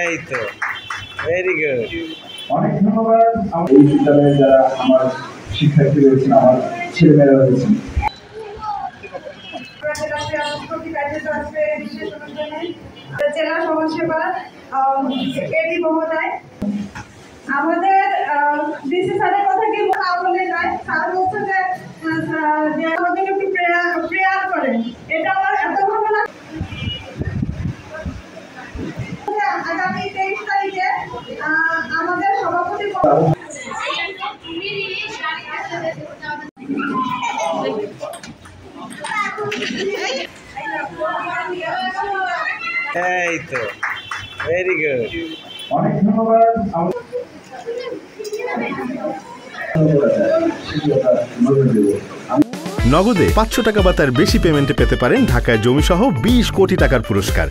এই তো very good. অনেক ধন্যবাদ এই বিদ্যালয়ে যারা আমার শিক্ষার্থী রয়েছেন, আমার ছেলেমেয়েরা রয়েছেন। জেলা সমাজসেবা এডি মহোদয়, আমাদের ডিসি স্যারের কথা কি বলে যায়, স্যার বলছে যে আমাদের একটু প্রেয়ার করেন, এটা আমার এত ভালো লাগে। আগামী 23 তারিখে আমাদের সভাপতি এই তো ভেরি গুড। অনেক ধন্যবাদ। নগদে 500 টাকা বা তার বেশি পেমেন্টে পেতে পারেন ঢাকায় জমিসহ 20 কোটি টাকার পুরস্কার।